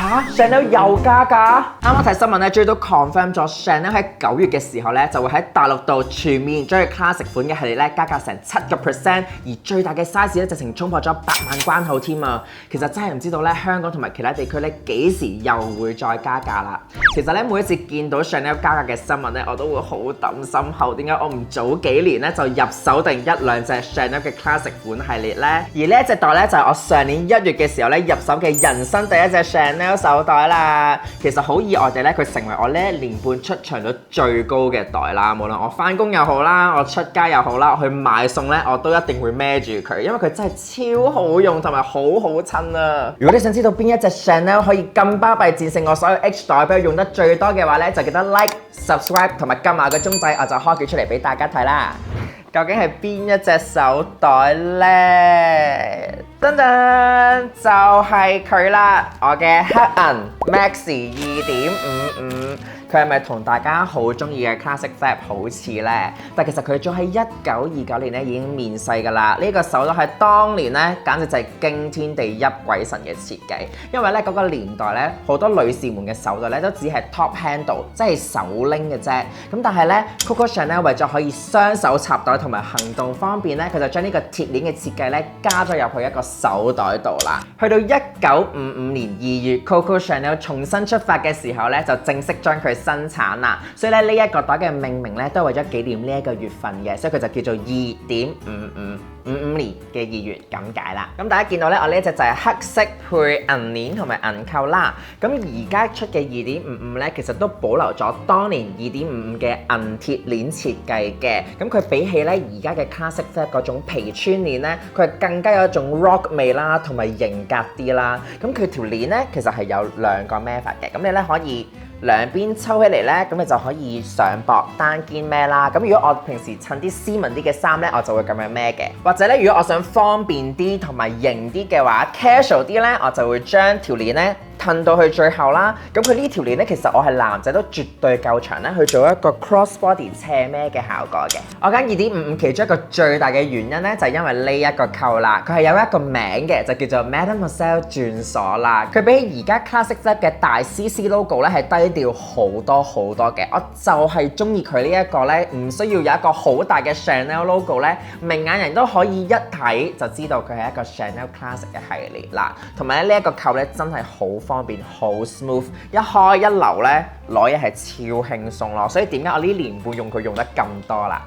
吓 Chanel 又加價？啱啱睇新聞咧，終於都 confirm 咗 Chanel 喺9月嘅時候咧，就會喺大陸度全面將佢 classic 款嘅系列咧加價成7%，而最大嘅 size 咧直情衝破咗100萬關口添啊！其實真係唔知道咧，香港同埋其他地區咧幾時又會再加價啦。其實咧每一次見到 Chanel 加價嘅新聞咧，我都會好抌心口。點解我唔早幾年咧就入手定1兩隻 Chanel 嘅 classic 款系列咧？而呢一隻袋咧就係我上年1月嘅時候咧入手嘅人生第一隻 Chanel 手袋啦。其實好意外地咧，佢成為我呢1年半出場率最高嘅袋啦。無論我翻工又好啦，我出街又好啦，我去買餸咧，我都一定會孭住佢，因為佢真係超好用同埋好好襯啊！如果你想知道邊一隻 Chanel 可以咁巴閉戰勝我所有 H 袋，俾我用得最多嘅話咧，就記得 like、subscribe 同埋撳埋個鐘仔，我就開佢出嚟俾大家睇啦。究竟係邊一隻手袋呢？噔噔，就係佢啦！我嘅黑銀 Max 2.55，佢係咪同大家好中意嘅 Classic Flap 好似呢？但其實佢早喺1929年咧已經面世㗎啦。呢個手袋喺當年咧，簡直就係驚天地泣鬼神嘅設計。因為咧嗰個年代咧，好多女士們嘅手袋咧都只係 top handle， 即係手拎嘅啫。咁但係咧 Coco Chanel 為咗可以雙手插袋同埋行動方便咧，佢就將呢個鐵鏈嘅設計咧加咗入去一個手袋度啦。去到1955年2月 Coco Chanel 重新出發嘅時候咧，就正式將佢生產啦。所以咧呢一個袋嘅命名咧都係為咗紀念呢一個月份嘅，所以佢就叫做2.55年嘅2月咁解啦。咁大家見到咧，我呢一隻就係黑色配銀鏈同埋銀扣啦。咁而家出嘅2.55咧，其實都保留咗當年2.55嘅銀鐵鏈設計嘅。咁佢比起咧而家嘅 classic flap 嗰種皮穿鏈咧，佢係更加有一種 rock 味啦，同埋型格啲啦。咁佢條鏈咧其實係有2個孭法嘅。咁你咧可以兩邊抽起嚟咧，咁你就可以上膊單肩孭啦。咁如果我平時襯啲斯文啲嘅衫咧，我就會咁樣孭嘅。或者咧，如果我想方便啲同埋型啲嘅話 ，casual 啲咧，我就會將條鏈咧褪到去最後啦。咁佢呢條鏈咧，其實我係男仔都絕對夠長咧，去做一個 crossbody 斜孭嘅效果嘅。我揀2.55其中一個最大嘅原因咧，就係因為呢一個扣啦，佢係有一個名嘅，就叫做 Mademoiselle 轉鎖啦。佢比起而家 classic flap 嘅大 CC logo 咧係低調好多好多嘅。我就係中意佢呢一個咧，唔需要有一個好大嘅 Chanel logo 咧，明眼人都可以一睇就知道佢係一個 Chanel classic 嘅系列啦。同埋咧呢一個扣咧真係好方便，好 smooth， 一開一留咧攞嘢係超輕鬆咯。所以點解我呢年半用佢用得咁多啦？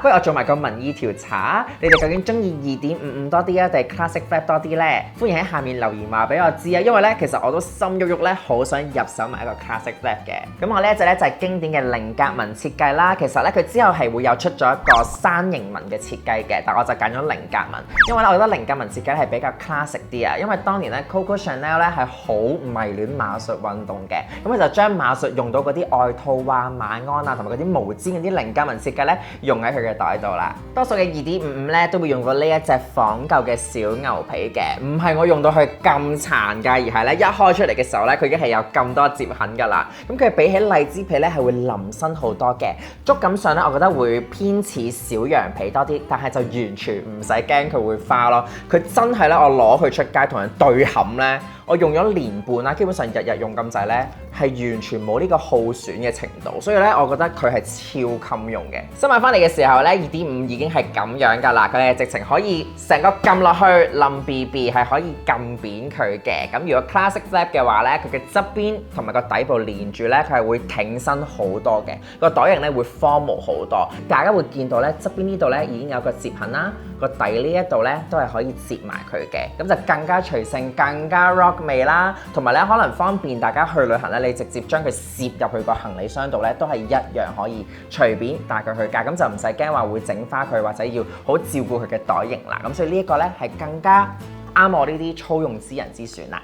不如我做埋個民意調查，你哋究竟中意2.55多啲啊，定係 classic flap 多啲呢？歡迎喺下面留言話俾我知啊！因為咧，其實我都心喐喐咧，好想入手買一個 classic flap 嘅。咁我呢一隻咧就係經典嘅菱格紋設計啦。其實咧佢之後係會有出咗一個山形紋嘅設計嘅，但我就揀咗菱格紋，因為咧我覺得菱格紋設計係比較 classic 啲啊。因為當年咧 Coco Chanel 咧係好迷戀馬術運動嘅，咁佢就將馬術用到嗰啲外套啊、馬鞍啊同埋嗰啲毛氈嗰啲菱格紋設計咧用喺佢嘅袋度啦。多數嘅2.55咧都會用到呢一隻仿舊嘅小牛皮嘅，唔係我用到佢咁殘㗎，而係咧一開出嚟嘅時候咧，佢已經係有咁多摺痕㗎啦。咁佢比起荔枝皮咧係會腍身好多嘅，觸感上咧我覺得會偏似小羊皮多啲，但係就完全唔使驚佢會花咯。佢真係咧我攞佢出街同人對冚咧。我用咗年半啦，基本上日日用咁滯咧，係完全冇呢個耗損嘅程度，所以咧，我覺得佢係超襟用嘅。新買翻嚟嘅時候咧，2.5已經係咁樣㗎啦，佢係直情可以成個撳落去冧 BB 係可以撳扁佢嘅。咁如果 classic flap 嘅話咧，佢嘅側邊同埋個底部連住咧，佢係會挺身好多嘅，個袋型咧會 formal 好多。大家會見到咧側邊呢度咧已經有個摺痕啦，個底呢一度咧都係可以摺埋佢嘅，咁就更加隨性，更加 rock味啦，同埋咧可能方便大家去旅行咧，你直接將佢攝入去個行李箱度咧，都係一樣可以隨便帶佢去街，咁就唔使驚話會整花佢或者要好照顧佢嘅袋型啦。咁所以呢一個咧係更加啱我呢啲粗用之人之選啦。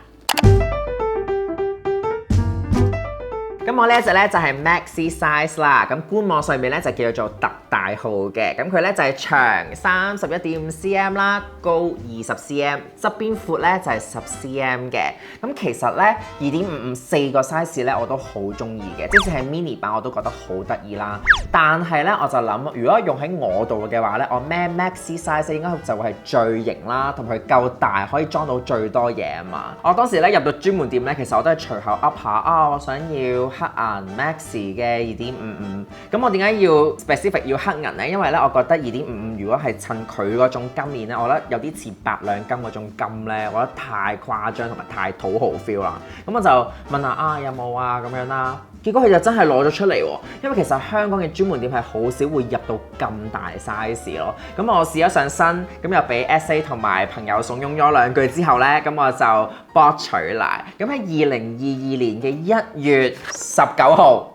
咁我呢一隻咧就係 Maxi size 啦，咁官網上面咧就叫做特大號嘅，咁佢咧就係長31.5cm 啦，高20cm，側邊闊咧就係10cm 嘅。咁其實咧2.55四個 size 咧我都好中意嘅，即使係 mini 版我都覺得好得意啦。但係咧我就諗，如果用喺我度嘅話咧，我孭 maxi size 應該就會係最型啦，同埋佢夠大可以裝到最多嘢啊嘛。我當時咧入到專門店咧，其實我都係隨口噏下啊，我想要黑銀 maxi 嘅2.55。咁我點解要 specific 要黑銀咧？因為咧我覺得2.55如果係襯佢嗰種金面咧，我覺得有啲似百兩金嗰種金咧，我覺得太誇張同埋太土豪 feel 啦。咁我就問下啊有冇啊咁樣啦。結果佢就真係攞咗出嚟喎，因為其實香港嘅專門店係好少會入到咁大 size 咯。咁我試咗上身，咁又俾 SA 同埋朋友慫恿咗兩句之後呢，咁我就博取來。咁喺2022年嘅1月19號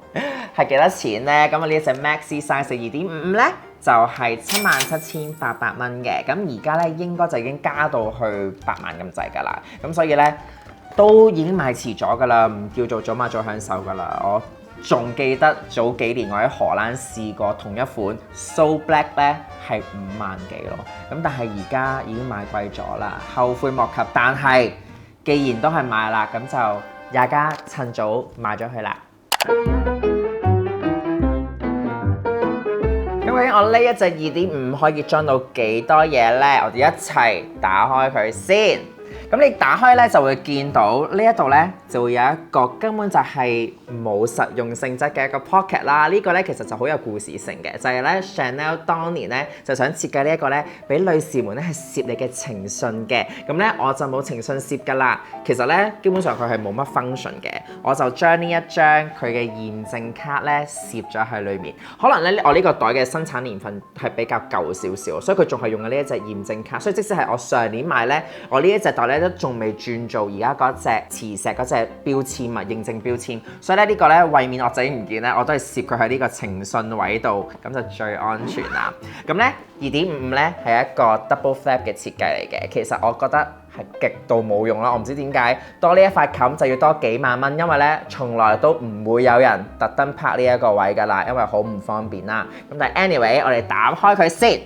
係幾多錢呢？咁我呢一隻 maxi size 2.55呢，就係77,800蚊嘅。咁而家呢，應該就已經加到去8萬咁滯㗎啦。咁所以呢，都已經賣遲咗㗎啦，唔叫做早買早享受㗎啦。我仲記得早幾年我喺荷蘭試過同一款 So Black 咧係5萬幾咯，咁但係而家已經賣貴咗啦，後悔莫及。但係既然都係買啦，咁就大家趁早買咗佢啦。咁究竟我呢一隻2.5可以裝到幾多嘢呢？我哋一齊打開佢先。咁你打開咧就會見到呢一度咧就會有一個根本就係冇實用性質嘅一個 pocket 啦。呢個咧其實就好有故事性嘅，就係咧 Chanel 當年咧就想設計呢一個咧俾女士們咧係攝你嘅情信嘅。咁咧我就冇情信攝㗎啦。其實咧基本上佢係冇乜 function 嘅，我就將呢一張佢嘅驗證卡咧攝咗喺裏面。可能咧我呢個袋嘅生產年份係比較舊少少，所以佢仲係用緊呢一隻驗證卡。所以即使係我上年買咧，我呢一隻袋咧都仲未轉做而家嗰隻磁石嗰隻標籤啊，認證標籤。所以咧呢個咧為免我仔唔見咧，我都係攝佢喺呢個情信位度，咁就最安全啦。咁咧2.55咧係一個 double flap 嘅設計嚟嘅，其實我覺得係極度冇用啦。我唔知點解多呢一塊冚就要多幾萬蚊，因為咧從來都唔會有人特登拍呢一個位㗎啦，因為好唔方便啦。咁但係 anyway， 我哋打開佢先。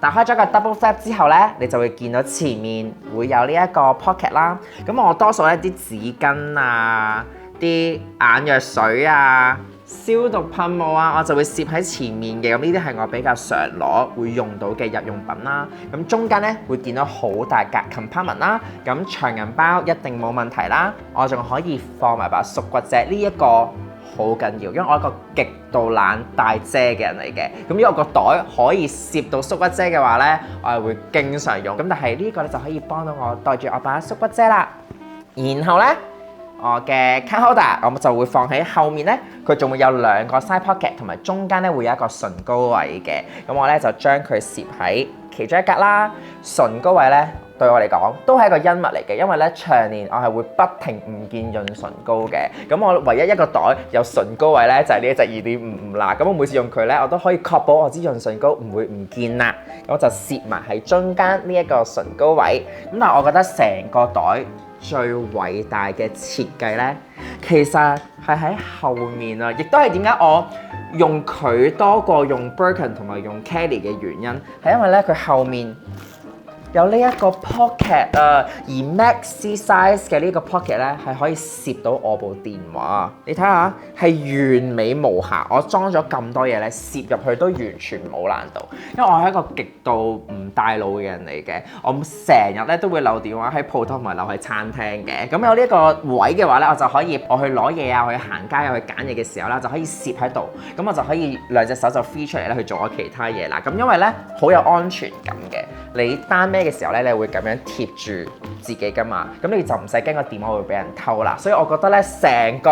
打開咗個 double flap 之後咧，你就會見到前面會有呢一個 pocket 啦。咁我多數咧啲紙巾啊、啲眼藥水啊、消毒噴霧啊，我就會攝喺前面嘅。咁呢啲係我比較常攞會用到嘅日用品啦。咁中間咧會見到好大格 compartment 啦。咁長銀包一定冇問題啦。我仲可以放埋把縮骨遮，呢一個好緊要，因為我係一個極度懶帶遮嘅人嚟嘅。咁如果個袋可以攝到縮骨遮嘅話咧，我係會經常用。咁但係呢個咧就可以幫到我袋住我把縮骨遮啦。然後咧，我嘅 card holder 我就會放喺後面咧，佢仲會有兩個 side pocket， 同埋中間咧會有一個唇膏位嘅。咁我咧就將佢攝喺其中一格啦。唇膏位咧，對我嚟講都係一個恩物嚟嘅，因為咧長年我係會不停唔見潤唇膏嘅。咁我唯一一個袋有唇膏位咧就係呢一隻2.55啦。咁我每次用佢咧，我都可以確保我支潤唇膏唔會唔見啦。咁我就攝埋喺中間呢一個唇膏位。咁但係我覺得成個袋最偉大嘅設計咧，其實係喺後面啊，亦都係點解我用佢多過用 Birkin 同埋用 Kelly 嘅原因，係因為咧佢後面有呢一個 pocket 啊，而 maxi size 嘅呢個 pocket 咧係可以攝到我部電話。你睇下係完美無瑕，我裝咗咁多嘢咧，攝入去都完全冇難度。因為我係一個極度唔帶腦嘅人嚟嘅，我成日咧都會留電話喺鋪頭同埋留喺餐廳嘅。咁有呢一個位嘅話咧，我就可以我去攞嘢啊，我去行街啊，去揀嘢嘅時候啦，就可以攝喺度。咁我就可以兩隻手就 free 出嚟咧去做我其他嘢啦。咁因為咧好有安全感嘅，你單孭嘅時候咧，你會咁樣貼住自己噶嘛，咁你就唔使驚個電話會俾人偷啦。所以我覺得咧，成個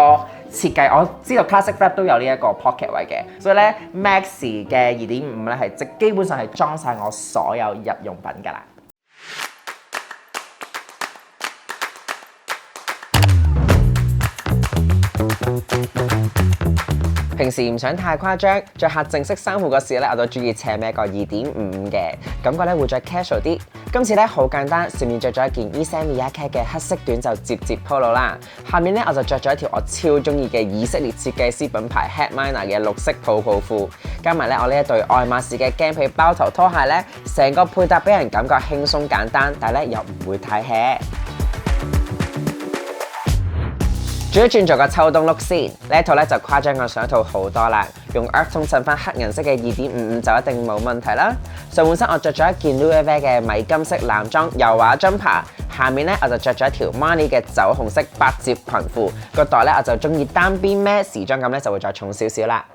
設計我知道 Classic Flap 都有呢一個 pocket 位嘅，所以咧 Maxi 嘅2.55咧係基本上係裝晒我所有日用品噶啦。平時唔想太誇張，着下正式衫褲嗰時咧，我都中意斜孭個2.55嘅，感覺咧會着 casual 啲。今次咧好簡單，上面着咗一件 Issey Miyake 嘅黑色短袖摺摺 polo 啦，下面咧我就着咗一條我超中意嘅以色列設計師品牌 Headminer 嘅綠色泡泡褲，加埋咧我呢一對愛馬仕嘅鏡皮包頭拖鞋咧，成個配搭俾人感覺輕鬆簡單，但係咧又唔會太 hea。轉一轉做個秋冬 look 先，呢一套咧就誇張過上一套好多啦，用 earth tone 襯翻黑銀色嘅2.55就一定冇問題啦。上半身我着咗一件 Louis V 嘅米金色男裝油畫jumper，下面咧我就着咗一條 Marni 嘅酒紅色百褶裙褲，個袋咧我就中意單邊孭，時裝感咧就會再重少少啦。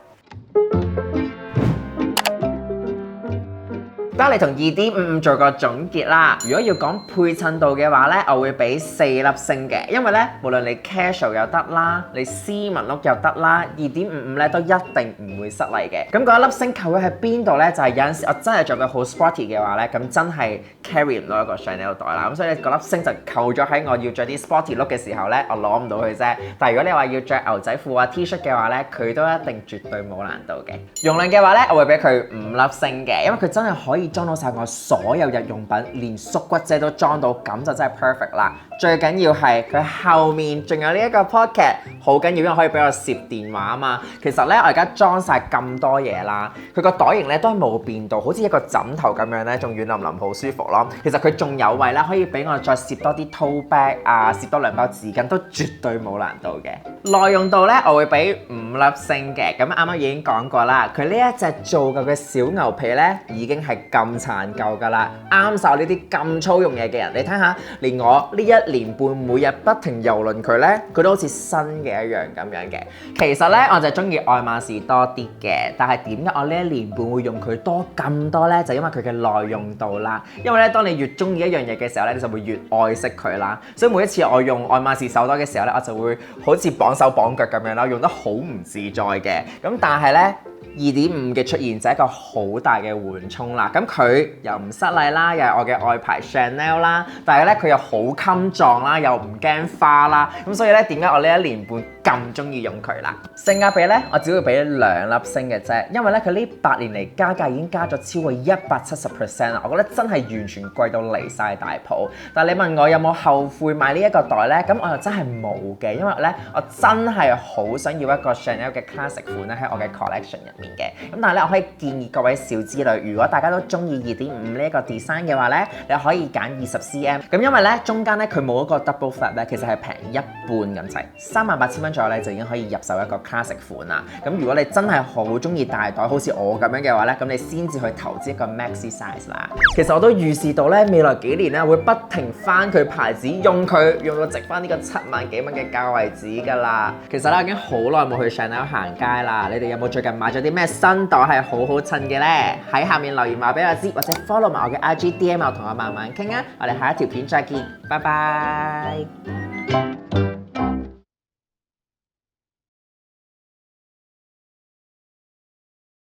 得嚟同2.55做個總結啦。如果要講配襯度嘅話咧，我會俾4粒星嘅，因為咧無論你 casual 又得啦，你斯文 look 又得啦，2.55咧都一定唔會失禮嘅。咁嗰一粒星扣咗喺邊度咧？就係有陣時我真係着到好 sporty 嘅話咧，咁真係 carry 唔到一個 Chanel 袋啦。咁所以嗰粒星就扣咗喺我要着啲 sporty look 嘅時候咧，我攞唔到佢啫。但係如果你話要着牛仔褲啊 T-shirt 嘅話咧，佢都一定絕對冇難度嘅。容量嘅話咧，我會俾佢5粒星嘅，因為佢真係可以裝到晒我所有日用品，連縮骨遮都裝到，咁就真係 perfect 啦。最緊要係佢後面仲有呢一個 pocket， 好緊要，因為可以俾我攝電話啊嘛。其實咧，我而家裝晒咁多嘢啦，佢個袋型咧都係冇變到，好似一個枕頭咁樣咧，仲軟腍腍好舒服咯。其實佢仲有位啦，可以俾我再攝多啲 tote bag 啊，攝多2包紙巾，都絕對冇難度嘅。耐用度咧，我會俾5粒星嘅。咁啱啱已經講過啦，佢呢一隻做舊嘅小牛皮咧，已經係咁殘舊㗎啦，啱晒呢啲咁粗用嘢嘅人。你睇下，連我呢1年半每日不停蹂躪佢咧，佢都好似新嘅一樣咁樣嘅。其實咧，我就中意愛馬仕多啲嘅，但係點解我呢1年半會用佢多咁多咧？就因為佢嘅耐用度啦。因為咧，當你越中意一樣嘢嘅時候咧，你就會越愛惜佢啦。所以每一次我用愛馬仕手袋嘅時候咧，我就會好似綁手綁腳咁樣啦，用得好唔自在嘅。咁但係咧，2.5嘅出現就係一個好大嘅緩衝啦，咁佢又唔失禮啦，又係我嘅愛牌 Chanel 啦，但係咧佢又好襟撞啦，又唔驚花啦，咁所以咧點解我呢1年半咁中意用佢啦？性價比咧，我只會俾2粒星嘅啫，因為咧佢呢8年嚟加價已經加咗超過170%啦，我覺得真係完全貴到離晒大譜。但係你問我有冇後悔買呢一個袋咧？咁我又真係冇嘅，因為咧我真係好想要一個 Chanel 嘅 classic 款咧喺我嘅 collection 入面嘅。咁但係咧，我可以建議各位小資女，如果大家都中意2.5呢一個 design 嘅話咧，你可以揀20cm。咁因為咧中間咧佢冇一個 double flap 咧，其實係平一半咁滯，38,000蚊左右咧就已經可以入手一個 classic 款啦。咁如果你真係好中意大袋，好似我咁樣嘅話咧，咁你先至去投資一個 maxi size 啦。其實我都預示到咧，未來幾年咧會不停翻佢牌子，用到值翻呢個7萬幾蚊嘅價為止㗎啦。其實咧，我已經好耐冇去 Chanel 行街啦。你哋有冇最近買咗啲咩新袋係好好襯嘅咧？喺下面留言話俾我知，或者 follow 埋我嘅 IG DM 同我慢慢傾啊！我哋下一條片再見，拜拜。